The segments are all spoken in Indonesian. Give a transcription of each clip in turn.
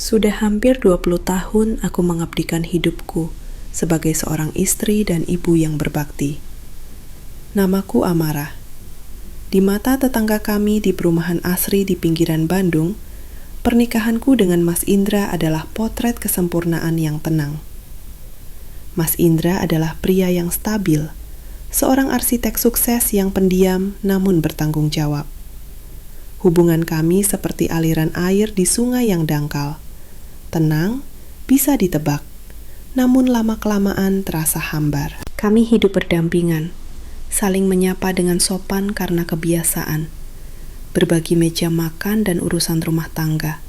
Sudah hampir 20 tahun aku mengabdikan hidupku sebagai seorang istri dan ibu yang berbakti. Namaku Amara. Di mata tetangga kami di perumahan asri di pinggiran Bandung, pernikahanku dengan Mas Indra adalah potret kesempurnaan yang tenang. Mas Indra adalah pria yang stabil, seorang arsitek sukses yang pendiam namun bertanggung jawab. Hubungan kami seperti aliran air di sungai yang dangkal. Tenang, bisa ditebak, namun lama-kelamaan terasa hambar. Kami hidup berdampingan, saling menyapa dengan sopan karena kebiasaan, berbagi meja makan dan urusan rumah tangga.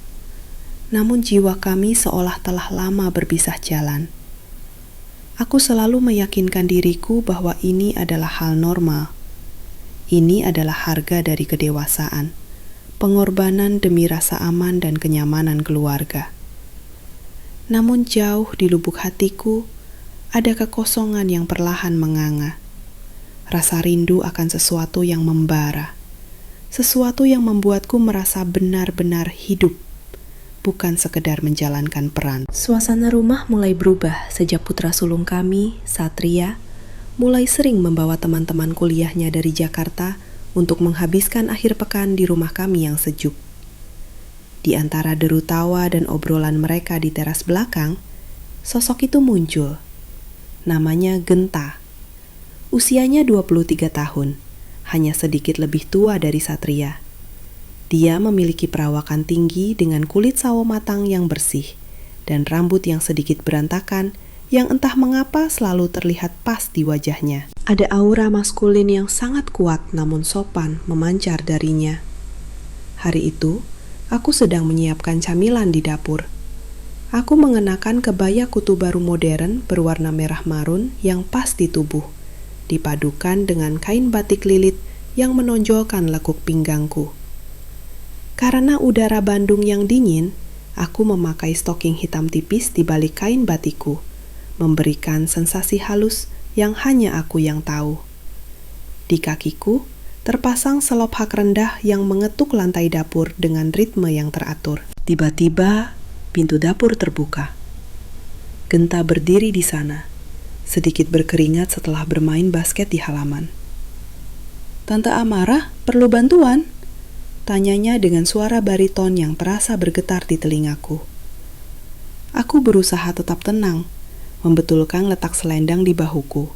Namun jiwa kami seolah telah lama berpisah jalan. Aku selalu meyakinkan diriku bahwa ini adalah hal normal. Ini adalah harga dari kedewasaan, pengorbanan demi rasa aman dan kenyamanan keluarga. Namun jauh di lubuk hatiku, ada kekosongan yang perlahan menganga. Rasa rindu akan sesuatu yang membara, sesuatu yang membuatku merasa benar-benar hidup, bukan sekedar menjalankan peran. Suasana rumah mulai berubah sejak putra sulung kami, Satria, mulai sering membawa teman-teman kuliahnya dari Jakarta untuk menghabiskan akhir pekan di rumah kami yang sejuk. Di antara deru tawa dan obrolan mereka di teras belakang, sosok itu muncul. Namanya Genta. Usianya 23 tahun, hanya sedikit lebih tua dari Satria. Dia memiliki perawakan tinggi dengan kulit sawo matang yang bersih dan rambut yang sedikit berantakan yang entah mengapa selalu terlihat pas di wajahnya. Ada aura maskulin yang sangat kuat namun sopan memancar darinya. Hari itu, aku sedang menyiapkan camilan di dapur. Aku mengenakan kebaya kutu baru modern berwarna merah marun yang pas di tubuh, dipadukan dengan kain batik lilit yang menonjolkan lekuk pinggangku. Karena udara Bandung yang dingin, aku memakai stoking hitam tipis di balik kain batikku, memberikan sensasi halus yang hanya aku yang tahu. Di kakiku, terpasang selop hak rendah yang mengetuk lantai dapur dengan ritme yang teratur. Tiba-tiba, pintu dapur terbuka. Genta berdiri di sana, sedikit berkeringat setelah bermain basket di halaman. "Tante Amara, perlu bantuan?" tanyanya dengan suara bariton yang terasa bergetar di telingaku. Aku berusaha tetap tenang, membetulkan letak selendang di bahuku.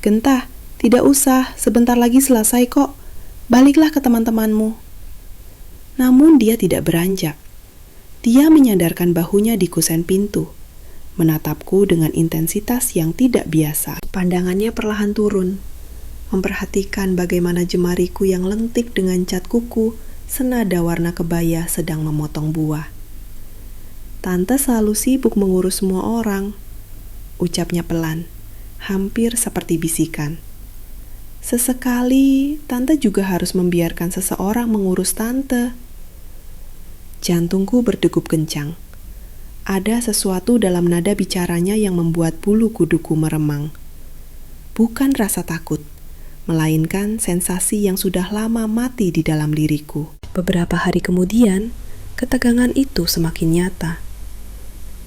Genta, tidak usah, sebentar lagi selesai kok. Baliklah ke teman-temanmu." Namun dia tidak beranjak. Dia menyandarkan bahunya di kusen pintu, menatapku dengan intensitas yang tidak biasa. Pandangannya perlahan turun, memperhatikan bagaimana jemariku yang lentik dengan cat kuku senada warna kebaya sedang memotong buah. "Tante selalu sibuk mengurus semua orang," ucapnya pelan, hampir seperti bisikan. "Sesekali, tante juga harus membiarkan seseorang mengurus tante." Jantungku berdegup kencang. Ada sesuatu dalam nada bicaranya yang membuat bulu kuduku meremang. Bukan rasa takut, melainkan sensasi yang sudah lama mati di dalam diriku. Beberapa hari kemudian, ketegangan itu semakin nyata.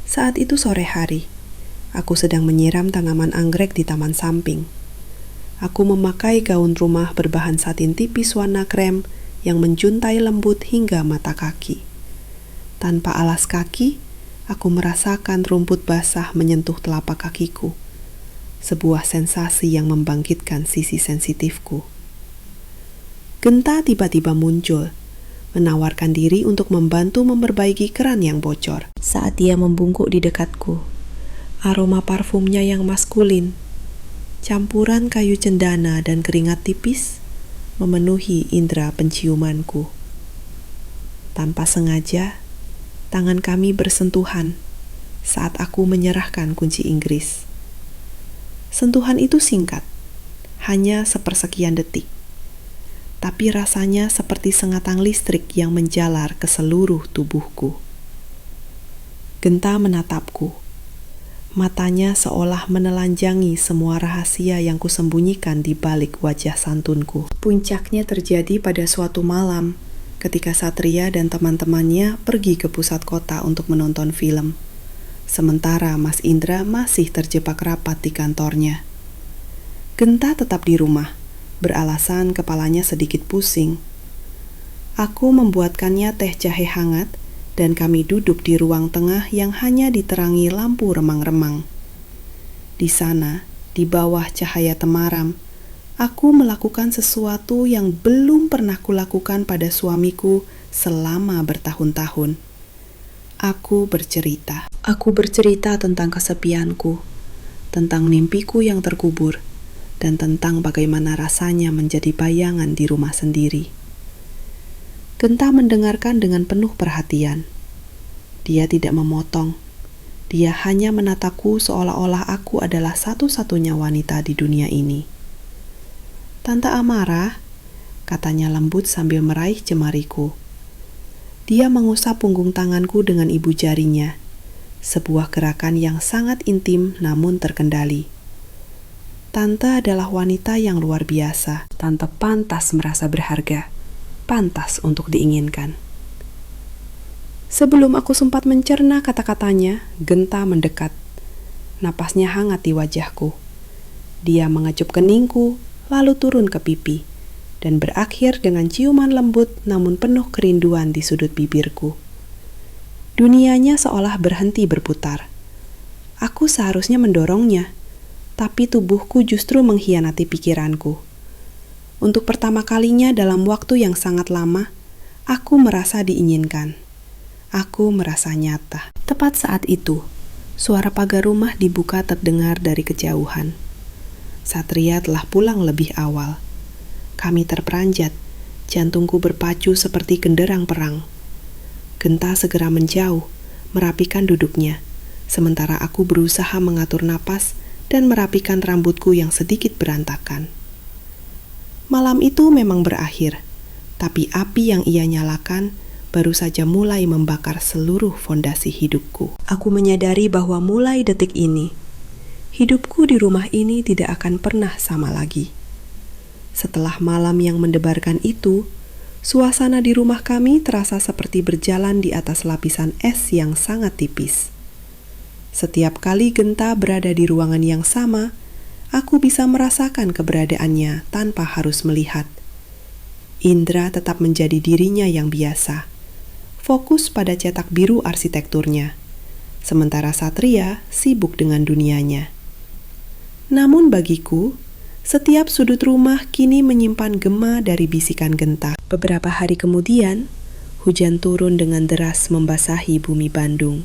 Saat itu sore hari, aku sedang menyiram tanaman anggrek di taman samping. Aku memakai gaun rumah berbahan satin tipis warna krem yang menjuntai lembut hingga mata kaki. Tanpa alas kaki, aku merasakan rumput basah menyentuh telapak kakiku. Sebuah sensasi yang membangkitkan sisi sensitifku. Genta tiba-tiba muncul, menawarkan diri untuk membantu memperbaiki keran yang bocor. Saat dia membungkuk di dekatku, aroma parfumnya yang maskulin, campuran kayu cendana dan keringat tipis, memenuhi indera penciumanku. Tanpa sengaja, tangan kami bersentuhan saat aku menyerahkan kunci Inggris. Sentuhan itu singkat, hanya sepersekian detik. Tapi rasanya seperti sengatan listrik yang menjalar ke seluruh tubuhku. Genta menatapku. Matanya seolah menelanjangi semua rahasia yang kusembunyikan di balik wajah santunku. Puncaknya terjadi pada suatu malam ketika Satria dan teman-temannya pergi ke pusat kota untuk menonton film. Sementara Mas Indra masih terjebak rapat di kantornya. Genta tetap di rumah, beralasan kepalanya sedikit pusing. Aku membuatkannya teh jahe hangat dan kami duduk di ruang tengah yang hanya diterangi lampu remang-remang. Di sana, di bawah cahaya temaram, aku melakukan sesuatu yang belum pernah kulakukan pada suamiku selama bertahun-tahun. Aku bercerita. Aku bercerita tentang kesepianku, tentang mimpiku yang terkubur, dan tentang bagaimana rasanya menjadi bayangan di rumah sendiri. Genta mendengarkan dengan penuh perhatian. Dia tidak memotong. Dia hanya menataku seolah-olah aku adalah satu-satunya wanita di dunia ini. "Tante Amara," katanya lembut sambil meraih jemariku. Dia mengusap punggung tanganku dengan ibu jarinya, sebuah gerakan yang sangat intim namun terkendali. Tante adalah wanita yang luar biasa. Tante pantas merasa berharga, pantas untuk diinginkan. Sebelum aku sempat mencerna kata-katanya, Genta mendekat. Napasnya hangat di wajahku. Dia mengecup keningku, lalu turun ke pipi, dan berakhir dengan ciuman lembut namun penuh kerinduan di sudut bibirku. Dunianya seolah berhenti berputar. Aku seharusnya mendorongnya, tapi tubuhku justru mengkhianati pikiranku. Untuk pertama kalinya dalam waktu yang sangat lama, aku merasa diinginkan. Aku merasa nyata. Tepat saat itu, suara pagar rumah dibuka terdengar dari kejauhan. Satria telah pulang lebih awal. Kami terperanjat, jantungku berpacu seperti genderang perang. Genta segera menjauh, merapikan duduknya, sementara aku berusaha mengatur napas dan merapikan rambutku yang sedikit berantakan. Malam itu memang berakhir, tapi api yang ia nyalakan baru saja mulai membakar seluruh fondasi hidupku. Aku menyadari bahwa mulai detik ini, hidupku di rumah ini tidak akan pernah sama lagi. Setelah malam yang mendebarkan itu, suasana di rumah kami terasa seperti berjalan di atas lapisan es yang sangat tipis. Setiap kali Genta berada di ruangan yang sama, aku bisa merasakan keberadaannya tanpa harus melihat. Indra tetap menjadi dirinya yang biasa, fokus pada cetak biru arsitekturnya, sementara Satria sibuk dengan dunianya. Namun bagiku, setiap sudut rumah kini menyimpan gema dari bisikan Genta. Beberapa hari kemudian, hujan turun dengan deras membasahi bumi Bandung.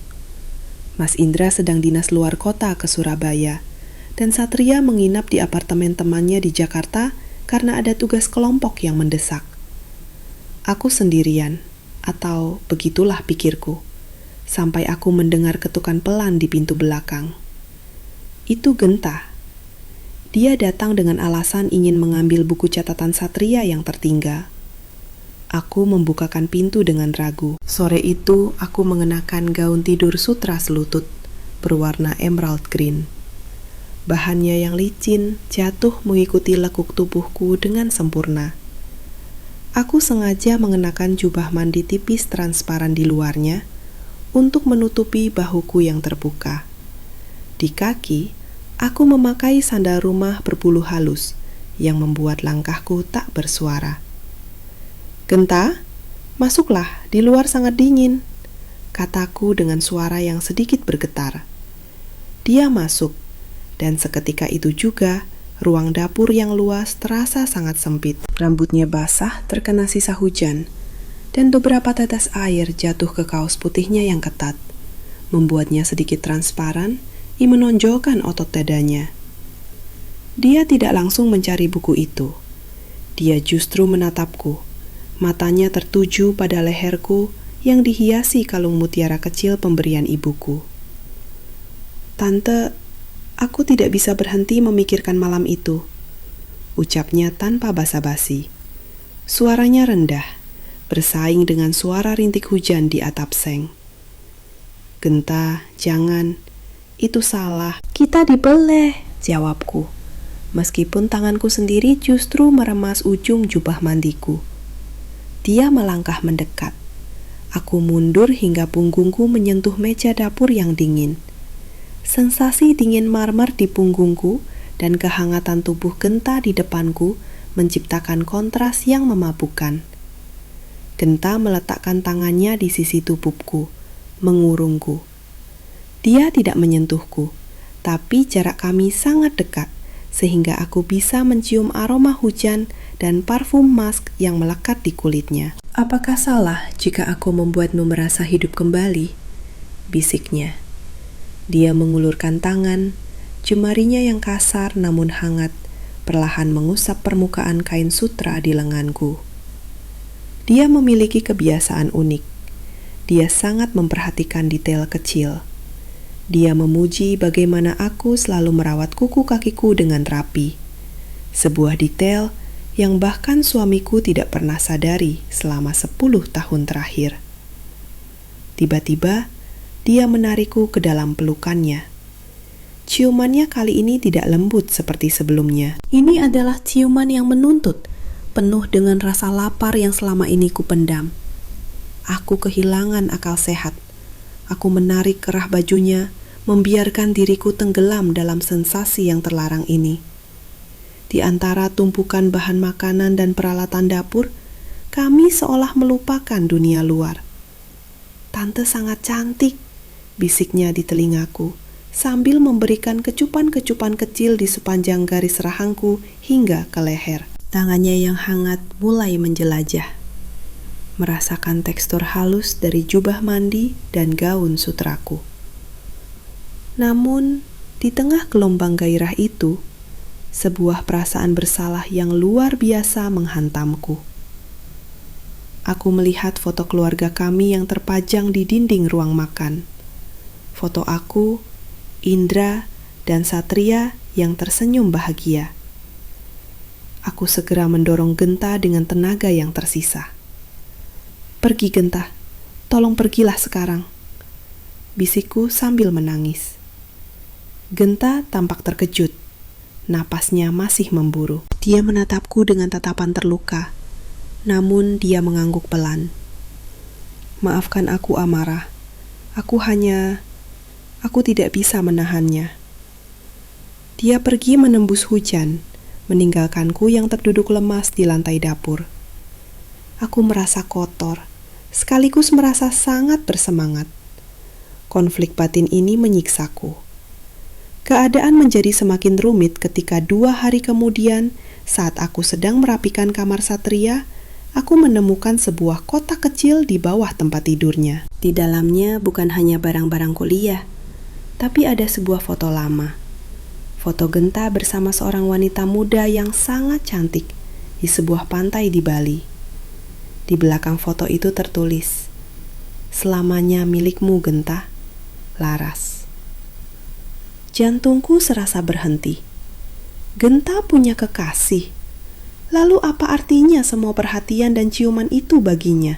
Mas Indra sedang dinas luar kota ke Surabaya, dan Satria menginap di apartemen temannya di Jakarta karena ada tugas kelompok yang mendesak. Aku sendirian, atau begitulah pikirku, sampai aku mendengar ketukan pelan di pintu belakang. Itu Genta. Dia datang dengan alasan ingin mengambil buku catatan Satria yang tertinggal. Aku membukakan pintu dengan ragu. Sore itu, aku mengenakan gaun tidur sutra selutut, berwarna emerald green. Bahannya yang licin, jatuh mengikuti lekuk tubuhku dengan sempurna. Aku sengaja mengenakan jubah mandi tipis transparan di luarnya untuk menutupi bahuku yang terbuka. Di kaki, aku memakai sandal rumah berbulu halus yang membuat langkahku tak bersuara. "Genta, masuklah, di luar sangat dingin," kataku dengan suara yang sedikit bergetar. Dia masuk, dan seketika itu juga ruang dapur yang luas terasa sangat sempit. Rambutnya basah terkena sisa hujan, dan beberapa tetes air jatuh ke kaos putihnya yang ketat, membuatnya sedikit transparan, menonjolkan otot dadanya. Dia tidak langsung mencari buku itu. Dia justru menatapku, matanya tertuju pada leherku yang dihiasi kalung mutiara kecil pemberian ibuku. "Tante, aku tidak bisa berhenti memikirkan malam itu," ucapnya tanpa basa-basi. Suaranya rendah, bersaing dengan suara rintik hujan di atap seng. "Genta, jangan. Itu salah." "Kita dibeleh," jawabku, meskipun tanganku sendiri justru meremas ujung jubah mandiku. Dia melangkah mendekat. Aku mundur hingga punggungku menyentuh meja dapur yang dingin. Sensasi dingin marmer di punggungku dan kehangatan tubuh Genta di depanku menciptakan kontras yang memabukkan. Genta meletakkan tangannya di sisi tubuhku, mengurungku. Dia tidak menyentuhku, tapi jarak kami sangat dekat, sehingga aku bisa mencium aroma hujan dan parfum musk yang melekat di kulitnya. "Apakah salah jika aku membuatmu merasa hidup kembali?" bisiknya. Dia mengulurkan tangan, jemarinya yang kasar namun hangat, perlahan mengusap permukaan kain sutra di lenganku. Dia memiliki kebiasaan unik. Dia sangat memperhatikan detail kecil. Dia memuji bagaimana aku selalu merawat kuku kakiku dengan rapi. Sebuah detail yang bahkan suamiku tidak pernah sadari selama 10 tahun terakhir. Tiba-tiba, dia menarikku ke dalam pelukannya. Ciumannya kali ini tidak lembut seperti sebelumnya. Ini adalah ciuman yang menuntut, penuh dengan rasa lapar yang selama ini kupendam. Aku kehilangan akal sehat. Aku menarik kerah bajunya, membiarkan diriku tenggelam dalam sensasi yang terlarang ini. Di antara tumpukan bahan makanan dan peralatan dapur, kami seolah melupakan dunia luar. "Tante sangat cantik," bisiknya di telingaku, sambil memberikan kecupan-kecupan kecil di sepanjang garis rahangku hingga ke leher. Tangannya yang hangat mulai menjelajah, merasakan tekstur halus dari jubah mandi dan gaun sutraku. Namun, di tengah gelombang gairah itu, sebuah perasaan bersalah yang luar biasa menghantamku. Aku melihat foto keluarga kami yang terpajang di dinding ruang makan. Foto aku, Indra, dan Satria yang tersenyum bahagia. Aku segera mendorong Genta dengan tenaga yang tersisa. "Pergi, Genta. Tolong pergilah sekarang," bisikku sambil menangis. Genta tampak terkejut. Napasnya masih memburu. Dia menatapku dengan tatapan terluka, namun dia mengangguk pelan. "Maafkan aku, Amara. Aku tidak bisa menahannya." Dia pergi menembus hujan, meninggalkanku yang terduduk lemas di lantai dapur. Aku merasa kotor, sekaligus merasa sangat bersemangat. Konflik batin ini menyiksaku. Keadaan menjadi semakin rumit ketika 2 hari kemudian, saat aku sedang merapikan kamar Satria, aku menemukan sebuah kotak kecil di bawah tempat tidurnya. Di dalamnya bukan hanya barang-barang kuliah, tapi ada sebuah foto lama. Foto Genta bersama seorang wanita muda yang sangat cantik di sebuah pantai di Bali. Di belakang foto itu tertulis, "Selamanya milikmu, Genta, Laras." Jantungku serasa berhenti. Genta punya kekasih. Lalu apa artinya semua perhatian dan ciuman itu baginya?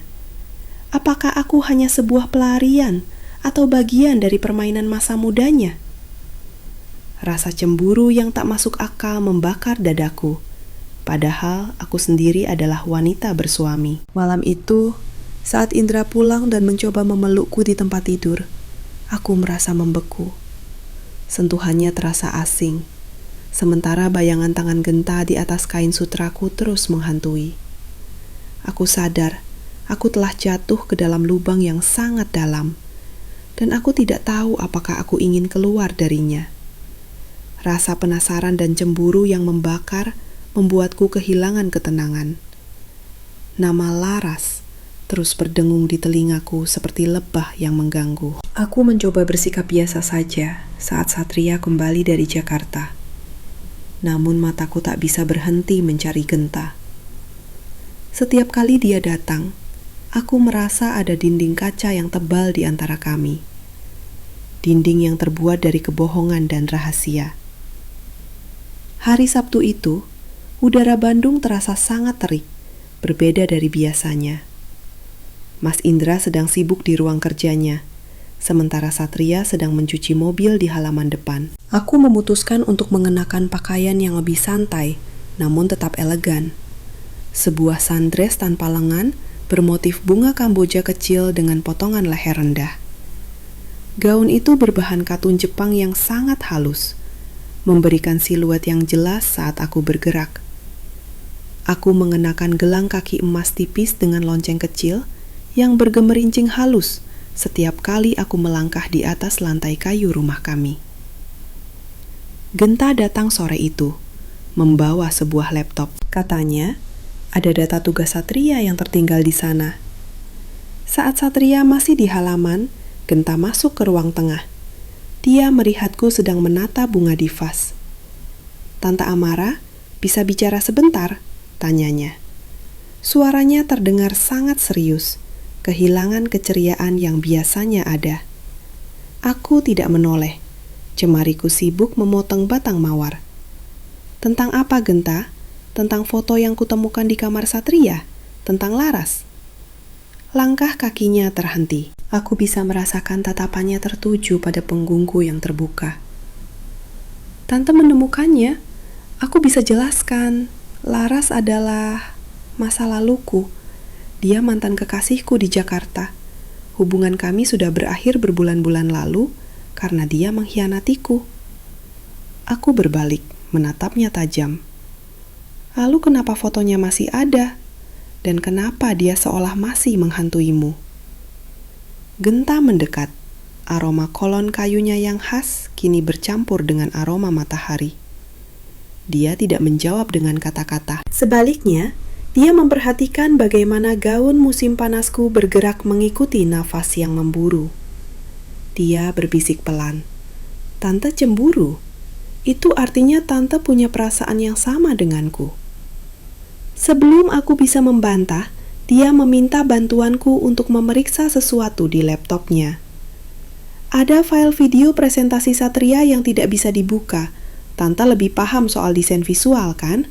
Apakah aku hanya sebuah pelarian atau bagian dari permainan masa mudanya? Rasa cemburu yang tak masuk akal membakar dadaku. Padahal aku sendiri adalah wanita bersuami. Malam itu, saat Indra pulang dan mencoba memelukku di tempat tidur, aku merasa membeku. Sentuhannya terasa asing, sementara bayangan tangan Genta di atas kain sutraku terus menghantui. Aku sadar, aku telah jatuh ke dalam lubang yang sangat dalam, dan aku tidak tahu apakah aku ingin keluar darinya. Rasa penasaran dan cemburu yang membakar membuatku kehilangan ketenangan. Nama Laras terus berdengung di telingaku seperti lebah yang mengganggu. Aku mencoba bersikap biasa saja saat Satria kembali dari Jakarta. Namun mataku tak bisa berhenti mencari Genta. Setiap kali dia datang, aku merasa ada dinding kaca yang tebal di antara kami. Dinding yang terbuat dari kebohongan dan rahasia. Hari Sabtu itu, udara Bandung terasa sangat terik, berbeda dari biasanya. Mas Indra sedang sibuk di ruang kerjanya, sementara Satria sedang mencuci mobil di halaman depan. Aku memutuskan untuk mengenakan pakaian yang lebih santai, namun tetap elegan. Sebuah sundress tanpa lengan bermotif bunga kamboja kecil dengan potongan leher rendah. Gaun itu berbahan katun Jepang yang sangat halus, memberikan siluet yang jelas saat aku bergerak. Aku mengenakan gelang kaki emas tipis dengan lonceng kecil yang bergemerincing halus setiap kali aku melangkah di atas lantai kayu rumah kami. Genta datang sore itu, membawa sebuah laptop. Katanya, ada data tugas Satria yang tertinggal di sana. Saat Satria masih di halaman, Genta masuk ke ruang tengah. Dia melihatku sedang menata bunga di vas. "Tante Amara, bisa bicara sebentar?" tanyanya. Suaranya terdengar sangat serius, kehilangan keceriaan yang biasanya ada. Aku tidak menoleh. Jemariku sibuk memotong batang mawar. "Tentang apa, Genta? Tentang foto yang kutemukan di kamar Satria? Tentang Laras?" Langkah kakinya terhenti. Aku bisa merasakan tatapannya tertuju pada punggungku yang terbuka. "Tante menemukannya. Aku bisa jelaskan. Laras adalah masa laluku. Dia mantan kekasihku di Jakarta. Hubungan kami sudah berakhir berbulan-bulan lalu karena dia mengkhianatiku." Aku berbalik, menatapnya tajam. "Lalu kenapa fotonya masih ada? Dan kenapa dia seolah masih menghantuimu?" Genta mendekat. Aroma kolon kayunya yang khas kini bercampur dengan aroma matahari. Dia tidak menjawab dengan kata-kata. Sebaliknya, dia memperhatikan bagaimana gaun musim panasku bergerak mengikuti nafas yang memburu. Dia berbisik pelan, "Tante cemburu. Itu artinya tante punya perasaan yang sama denganku." Sebelum aku bisa membantah, dia meminta bantuanku untuk memeriksa sesuatu di laptopnya. Ada file video presentasi Satria yang tidak bisa dibuka. Tante lebih paham soal desain visual, kan?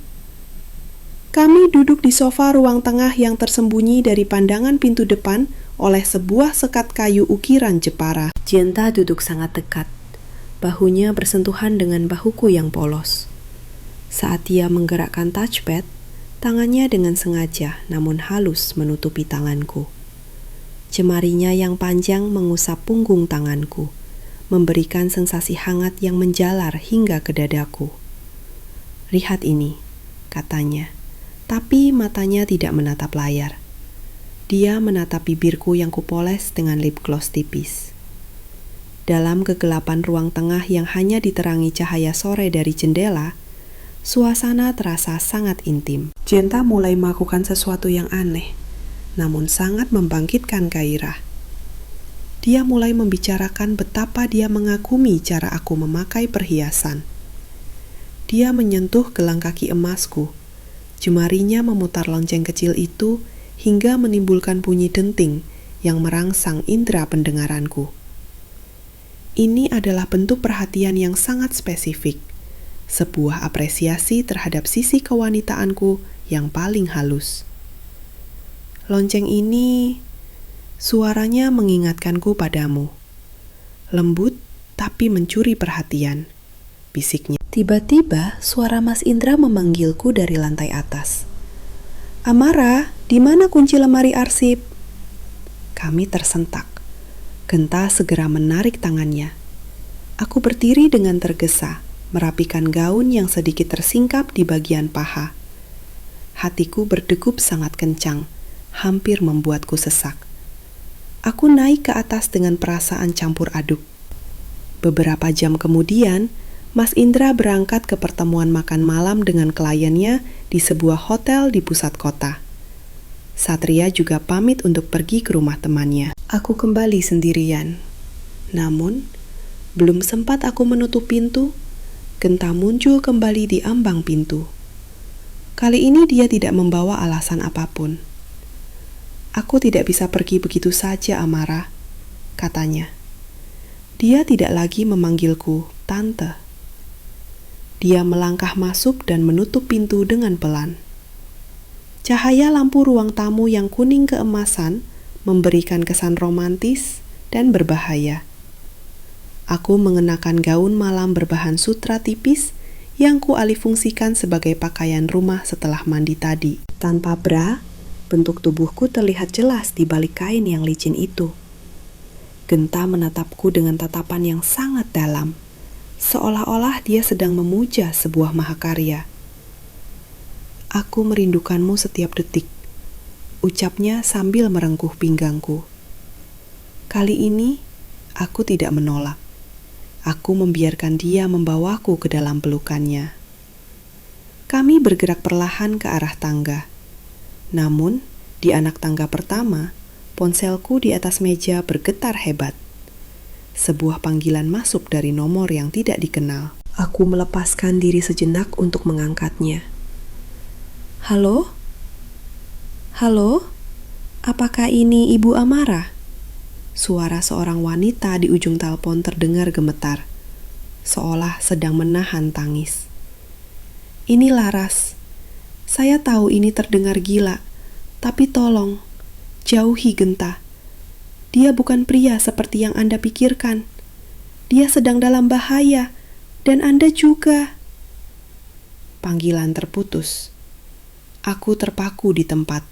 Kami duduk di sofa ruang tengah yang tersembunyi dari pandangan pintu depan oleh sebuah sekat kayu ukiran Jepara. Genta duduk sangat dekat. Bahunya bersentuhan dengan bahuku yang polos. Saat dia menggerakkan touchpad, tangannya dengan sengaja namun halus menutupi tanganku. Jemarinya yang panjang mengusap punggung tanganku, memberikan sensasi hangat yang menjalar hingga ke dadaku. "Lihat ini," katanya, tapi matanya tidak menatap layar. Dia menatap bibirku yang kupoles dengan lip gloss tipis. Dalam kegelapan ruang tengah yang hanya diterangi cahaya sore dari jendela, suasana terasa sangat intim. Genta mulai melakukan sesuatu yang aneh, namun sangat membangkitkan gairah. Dia mulai membicarakan betapa dia mengagumi cara aku memakai perhiasan. Dia menyentuh gelang kaki emasku. Jemarinya memutar lonceng kecil itu hingga menimbulkan bunyi denting yang merangsang indera pendengaranku. Ini adalah bentuk perhatian yang sangat spesifik, sebuah apresiasi terhadap sisi kewanitaanku yang paling halus. Lonceng ini, suaranya mengingatkanku padamu. Lembut tapi mencuri perhatian, bisiknya. Tiba-tiba suara Mas Indra memanggilku dari lantai atas. "Amara, di mana kunci lemari arsip?" Kami tersentak. Genta segera menarik tangannya. Aku berdiri dengan tergesa, merapikan gaun yang sedikit tersingkap di bagian paha. Hatiku berdegup sangat kencang, hampir membuatku sesak. Aku naik ke atas dengan perasaan campur aduk. Beberapa jam kemudian, Mas Indra berangkat ke pertemuan makan malam dengan kliennya di sebuah hotel di pusat kota. Satria juga pamit untuk pergi ke rumah temannya. Aku kembali sendirian. Namun, belum sempat aku menutup pintu, Genta muncul kembali di ambang pintu. Kali ini dia tidak membawa alasan apapun. "Aku tidak bisa pergi begitu saja, Amara," katanya. Dia tidak lagi memanggilku tante. Dia melangkah masuk dan menutup pintu dengan pelan. Cahaya lampu ruang tamu yang kuning keemasan memberikan kesan romantis dan berbahaya. Aku mengenakan gaun malam berbahan sutra tipis yang kualihfungsikan sebagai pakaian rumah setelah mandi tadi. Tanpa bra, Bentuk tubuhku terlihat jelas di balik kain yang licin itu. Genta menatapku dengan tatapan yang sangat dalam, seolah-olah dia sedang memuja sebuah mahakarya. "Aku merindukanmu setiap detik," ucapnya sambil merengkuh pinggangku. Kali ini, aku tidak menolak. Aku membiarkan dia membawaku ke dalam pelukannya. Kami bergerak perlahan ke arah tangga. Namun, di anak tangga pertama, ponselku di atas meja bergetar hebat. Sebuah panggilan masuk dari nomor yang tidak dikenal. Aku melepaskan diri sejenak untuk mengangkatnya. "Halo? Halo? Apakah ini Ibu Amara?" Suara seorang wanita di ujung telepon terdengar gemetar, seolah sedang menahan tangis. "Ini Laras. Saya tahu ini terdengar gila, tapi tolong, jauhi Genta. Dia bukan pria seperti yang Anda pikirkan. Dia sedang dalam bahaya, dan Anda juga." Panggilan terputus. Aku terpaku di tempat,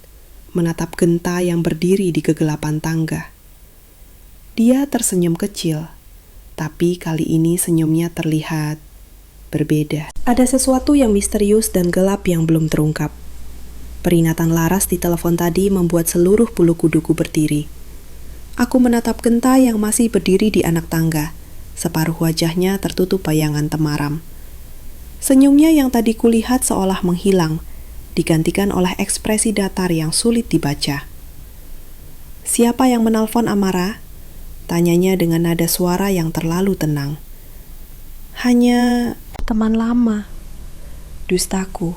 menatap Genta yang berdiri di kegelapan tangga. Dia tersenyum kecil, tapi kali ini senyumnya terlihat berbeda. Ada sesuatu yang misterius dan gelap yang belum terungkap. Peringatan Laras di telepon tadi membuat seluruh bulu kuduku berdiri. Aku menatap Genta yang masih berdiri di anak tangga, separuh wajahnya tertutup bayangan temaram. Senyumnya yang tadi kulihat seolah menghilang, digantikan oleh ekspresi datar yang sulit dibaca. "Siapa yang menelpon, Amara?" Tanyanya dengan nada suara yang terlalu tenang. "Hanya teman lama." Dustaku,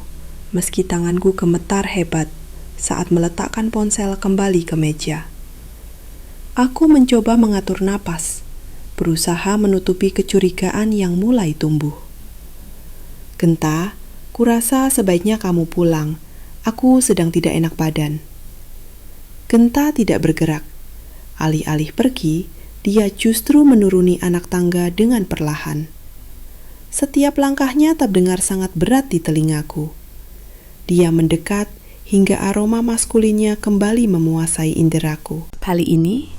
meski tanganku gemetar hebat saat meletakkan ponsel kembali ke meja. Aku mencoba mengatur napas, berusaha menutupi kecurigaan yang mulai tumbuh. "Genta, kurasa sebaiknya kamu pulang. Aku sedang tidak enak badan." Genta tidak bergerak. Alih-alih pergi, dia justru menuruni anak tangga dengan perlahan. Setiap langkahnya terdengar sangat berat di telingaku. Dia mendekat hingga aroma maskulinnya kembali memuasai inderaku. Kali ini,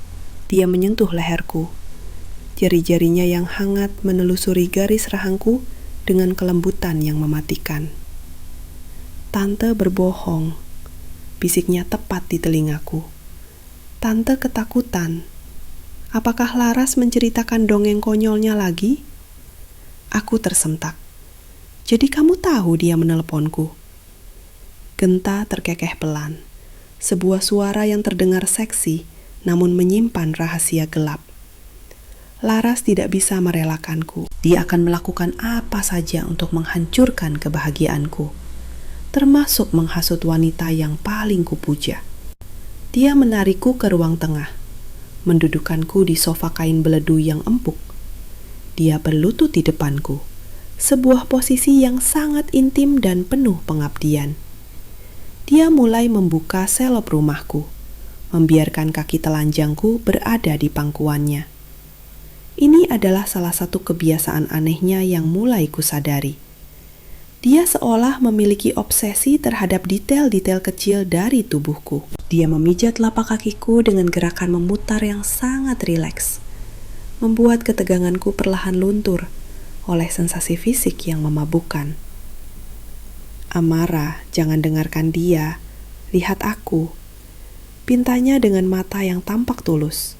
dia menyentuh leherku. Jari-jarinya yang hangat menelusuri garis rahangku dengan kelembutan yang mematikan. "Tante berbohong," bisiknya tepat di telingaku. "Tante ketakutan. Apakah Laras menceritakan dongeng konyolnya lagi?" Aku tersentak. "Jadi kamu tahu dia menelponku?" Genta terkekeh pelan. Sebuah suara yang terdengar seksi, namun menyimpan rahasia gelap. Laras tidak bisa merelakanku. Dia akan melakukan apa saja untuk menghancurkan kebahagiaanku, termasuk menghasut wanita yang paling kupuja. Dia menarikku ke ruang tengah, mendudukanku di sofa kain beledu yang empuk. Dia berlutut di depanku, sebuah posisi yang sangat intim dan penuh pengabdian. Dia mulai membuka selop rumahku, membiarkan kaki telanjangku berada di pangkuannya. Ini adalah salah satu kebiasaan anehnya yang mulai kusadari. Dia seolah memiliki obsesi terhadap detail-detail kecil dari tubuhku. Dia memijat telapak kakiku dengan gerakan memutar yang sangat rileks, membuat keteganganku perlahan luntur oleh sensasi fisik yang memabukkan. "Amara, jangan dengarkan dia. Lihat aku," pintanya dengan mata yang tampak tulus.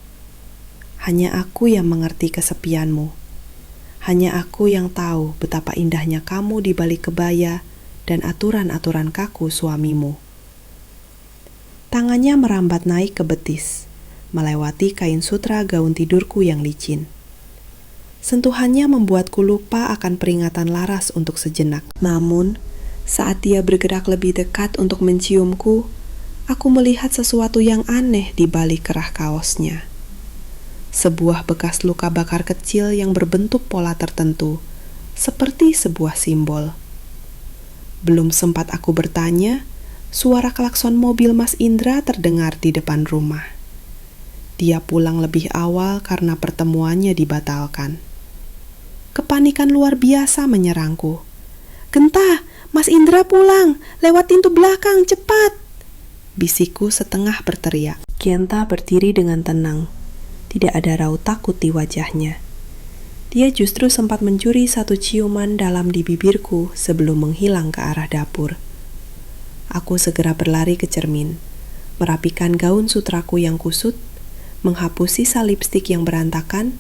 "Hanya aku yang mengerti kesepianmu. Hanya aku yang tahu betapa indahnya kamu di balik kebaya dan aturan-aturan kaku suamimu." Tangannya merambat naik ke betis, melewati kain sutra gaun tidurku yang licin. Sentuhannya membuatku lupa akan peringatan Laras untuk sejenak. Namun, saat dia bergerak lebih dekat untuk menciumku, aku melihat sesuatu yang aneh di balik kerah kaosnya. Sebuah bekas luka bakar kecil yang berbentuk pola tertentu, seperti sebuah simbol. Belum sempat aku bertanya, suara klakson mobil Mas Indra terdengar di depan rumah. Dia pulang lebih awal karena pertemuannya dibatalkan. Kepanikan luar biasa menyerangku. "Genta, Mas Indra pulang, lewat pintu belakang, cepat!" bisikku setengah berteriak. Genta berdiri dengan tenang. Tidak ada raut takut di wajahnya. Dia justru sempat mencuri satu ciuman dalam di bibirku sebelum menghilang ke arah dapur. Aku segera berlari ke cermin, merapikan gaun sutraku yang kusut, menghapus sisa lipstik yang berantakan,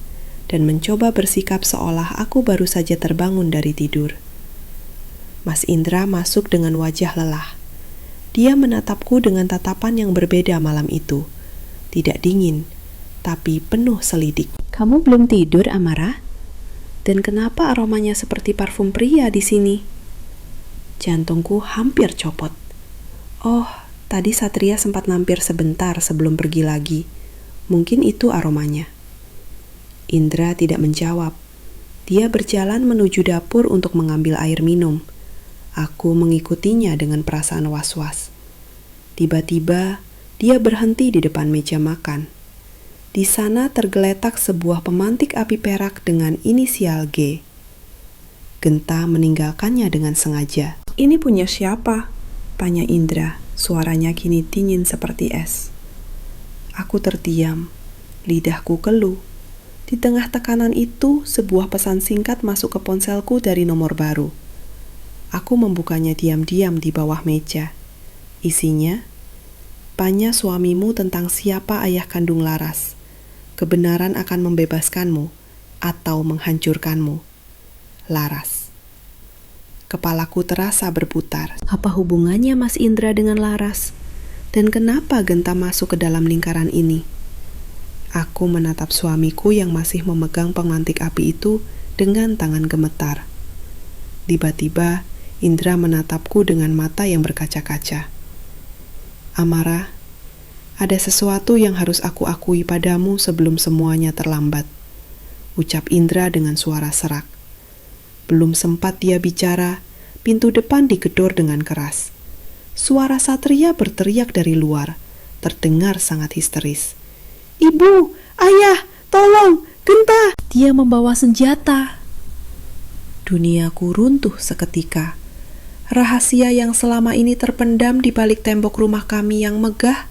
dan mencoba bersikap seolah aku baru saja terbangun dari tidur. Mas Indra masuk dengan wajah lelah. Dia menatapku dengan tatapan yang berbeda malam itu. Tidak dingin, tapi penuh selidik. "Kamu belum tidur, Amara? Dan kenapa aromanya seperti parfum pria di sini?" Jantungku hampir copot. Oh, tadi Satria sempat mampir sebentar sebelum pergi lagi. Mungkin itu aromanya. Indra tidak menjawab. Dia berjalan menuju dapur untuk mengambil air minum. Aku mengikutinya dengan perasaan was-was. Tiba-tiba, dia berhenti di depan meja makan. Di sana tergeletak sebuah pemantik api perak dengan inisial G. Genta meninggalkannya dengan sengaja. "Ini punya siapa?" tanya Indra. Suaranya kini dingin seperti es. Aku terdiam, lidahku keluh. Di tengah tekanan itu, sebuah pesan singkat masuk ke ponselku dari nomor baru. Aku membukanya diam-diam di bawah meja. Isinya, "Tanya suamimu tentang siapa ayah kandung Laras. Kebenaran akan membebaskanmu atau menghancurkanmu. Laras." Kepalaku terasa berputar. Apa hubungannya Mas Indra dengan Laras? Dan kenapa Genta masuk ke dalam lingkaran ini? Aku menatap suamiku yang masih memegang pemantik api itu dengan tangan gemetar. Tiba-tiba, Indra menatapku dengan mata yang berkaca-kaca. "Amara, ada sesuatu yang harus aku akui padamu sebelum semuanya terlambat," ucap Indra dengan suara serak. Belum sempat dia bicara, pintu depan digedor dengan keras. Suara Satria berteriak dari luar, terdengar sangat histeris. "Ibu! Ayah! Tolong! Genta!" Dia membawa senjata. Duniaku runtuh seketika. Rahasia yang selama ini terpendam di balik tembok rumah kami yang megah,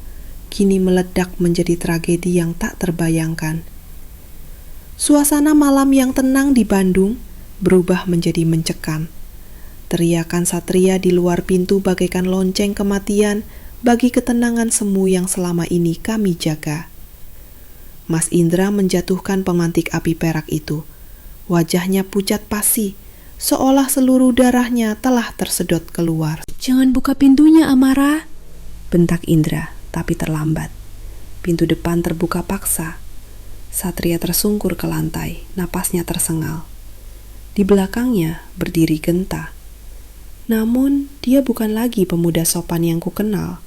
kini meledak menjadi tragedi yang tak terbayangkan. Suasana malam yang tenang di Bandung berubah menjadi mencekam. Teriakan Satria di luar pintu bagaikan lonceng kematian bagi ketenangan semu yang selama ini kami jaga. Mas Indra menjatuhkan pemantik api perak itu. Wajahnya pucat pasi, seolah seluruh darahnya telah tersedot keluar. "Jangan buka pintunya, Amara," bentak Indra, tapi terlambat. Pintu depan terbuka paksa. Satria tersungkur ke lantai, napasnya tersengal. Di belakangnya berdiri Genta. Namun, dia bukan lagi pemuda sopan yang kukenal.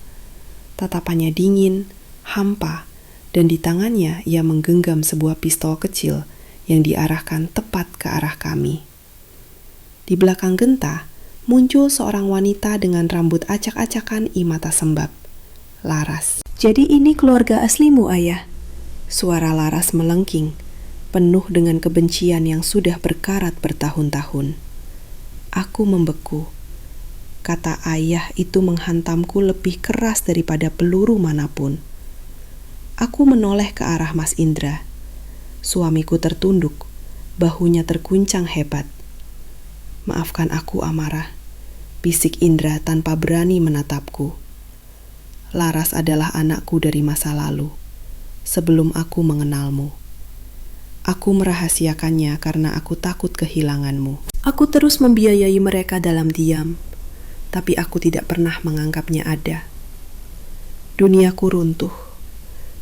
Tatapannya dingin, hampa, dan di tangannya ia menggenggam sebuah pistol kecil yang diarahkan tepat ke arah kami. Di belakang Genta, muncul seorang wanita dengan rambut acak-acakan i mata sembab. Laras. "Jadi ini keluarga aslimu, Ayah?" Suara Laras melengking, penuh dengan kebencian yang sudah berkarat bertahun-tahun. Aku membeku. Kata ayah itu menghantamku lebih keras daripada peluru manapun. Aku menoleh ke arah Mas Indra. Suamiku tertunduk, bahunya terguncang hebat. "Maafkan aku, Amara," bisik Indra tanpa berani menatapku. "Laras adalah anakku dari masa lalu, sebelum aku mengenalmu. Aku merahasiakannya karena aku takut kehilanganmu. Aku terus membiayai mereka dalam diam, tapi aku tidak pernah menganggapnya ada. Duniaku runtuh.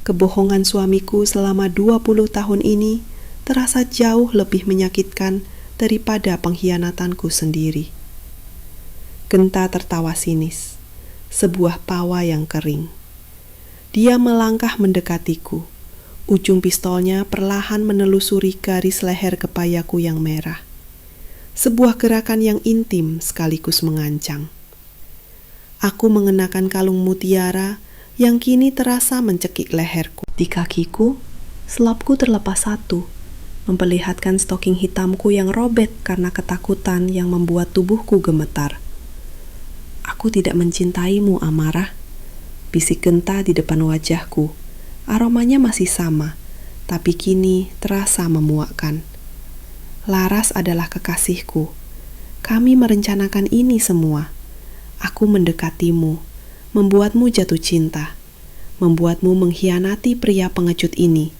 Kebohongan suamiku selama 20 tahun ini terasa jauh lebih menyakitkan daripada pengkhianatanku sendiri." Genta tertawa sinis, sebuah tawa yang kering. Dia melangkah mendekatiku. Ujung pistolnya perlahan menelusuri garis leher kepayaku yang merah. Sebuah gerakan yang intim sekaligus mengancang. Aku mengenakan kalung mutiara yang kini terasa mencekik leherku. Di kakiku, selapku terlepas satu, memperlihatkan stoking hitamku yang robek karena ketakutan yang membuat tubuhku gemetar. "Aku tidak mencintaimu, Amara," Bisik Genta di depan wajahku. Aromanya masih sama, tapi kini terasa memuakkan. Laras adalah kekasihku. Kami merencanakan ini semua. Aku mendekatimu, membuatmu jatuh cinta, membuatmu mengkhianati pria pengecut ini,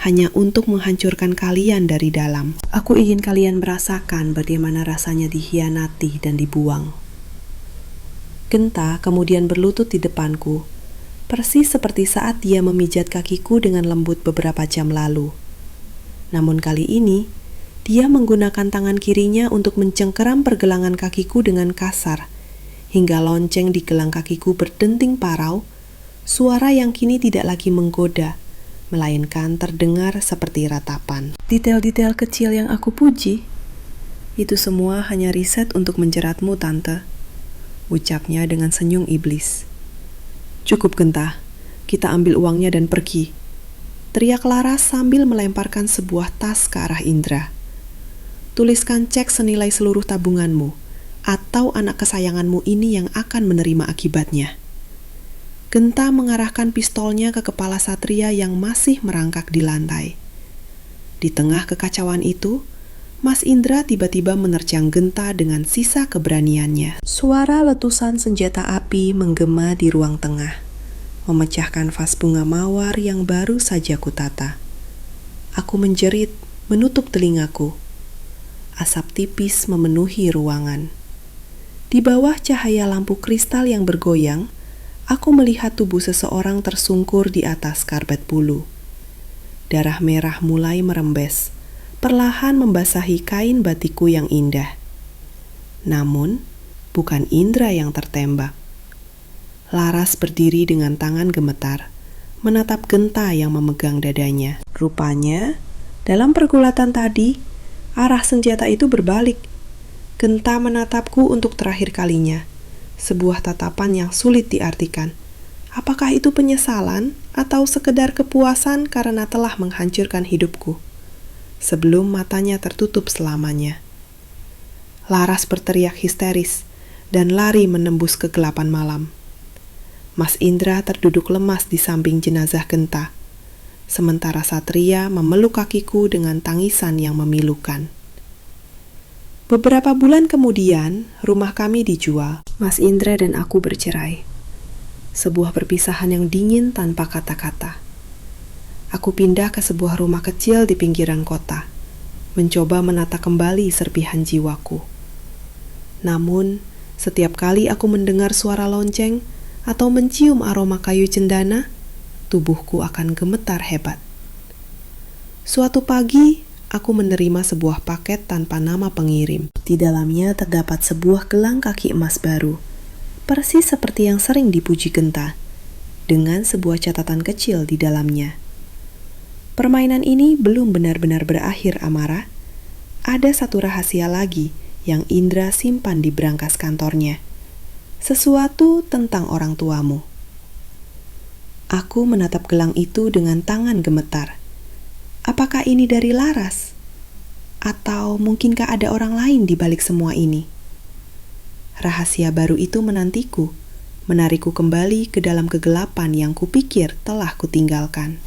hanya untuk menghancurkan kalian dari dalam. Aku ingin kalian merasakan bagaimana rasanya dikhianati dan dibuang. Genta kemudian berlutut di depanku, persis seperti saat dia memijat kakiku dengan lembut beberapa jam lalu. Namun kali ini, dia menggunakan tangan kirinya untuk mencengkeram pergelangan kakiku dengan kasar, hingga lonceng di gelang kakiku berdenting parau, suara yang kini tidak lagi menggoda, melainkan terdengar seperti ratapan. Detail-detail kecil yang aku puji, itu semua hanya riset untuk menjeratmu, Tante, ucapnya dengan senyum iblis. Cukup, Genta, kita ambil uangnya dan pergi, teriak Laras sambil melemparkan sebuah tas ke arah Indra. Tuliskan cek senilai seluruh tabunganmu, atau anak kesayanganmu ini yang akan menerima akibatnya. Genta mengarahkan pistolnya ke kepala Satria yang masih merangkak di lantai. Di tengah kekacauan itu, Mas Indra tiba-tiba menerjang Genta dengan sisa keberaniannya. Suara letusan senjata api menggema di ruang tengah, memecahkan vas bunga mawar yang baru saja kutata. Aku menjerit, menutup telingaku. Asap tipis memenuhi ruangan. Di bawah cahaya lampu kristal yang bergoyang, aku melihat tubuh seseorang tersungkur di atas karbet bulu. Darah merah mulai merembes, perlahan membasahi kain batikku yang indah. Namun, bukan Indra yang tertembak. Laras berdiri dengan tangan gemetar, menatap Genta yang memegang dadanya. Rupanya, dalam pergulatan tadi, arah senjata itu berbalik. Genta menatapku untuk terakhir kalinya. Sebuah tatapan yang sulit diartikan. Apakah itu penyesalan atau sekedar kepuasan karena telah menghancurkan hidupku? Sebelum matanya tertutup selamanya. Laras berteriak histeris dan lari menembus kegelapan malam. Mas Indra terduduk lemas di samping jenazah Genta, sementara Satria memeluk kakiku dengan tangisan yang memilukan. Beberapa bulan kemudian, rumah kami dijual. Mas Indra dan aku bercerai. Sebuah perpisahan yang dingin tanpa kata-kata. Aku pindah ke sebuah rumah kecil di pinggiran kota, mencoba menata kembali serpihan jiwaku. Namun, setiap kali aku mendengar suara lonceng atau mencium aroma kayu cendana, tubuhku akan gemetar hebat. Suatu pagi, aku menerima sebuah paket tanpa nama pengirim. Di dalamnya terdapat sebuah gelang kaki emas baru, persis seperti yang sering dipuji Genta, dengan sebuah catatan kecil di dalamnya. Permainan ini belum benar-benar berakhir, Amara. Ada satu rahasia lagi yang Indra simpan di brankas kantornya. Sesuatu tentang orang tuamu. Aku menatap gelang itu dengan tangan gemetar. Apakah ini dari Laras? Atau mungkinkah ada orang lain di balik semua ini? Rahasia baru itu menantiku, menarikku kembali ke dalam kegelapan yang kupikir telah kutinggalkan.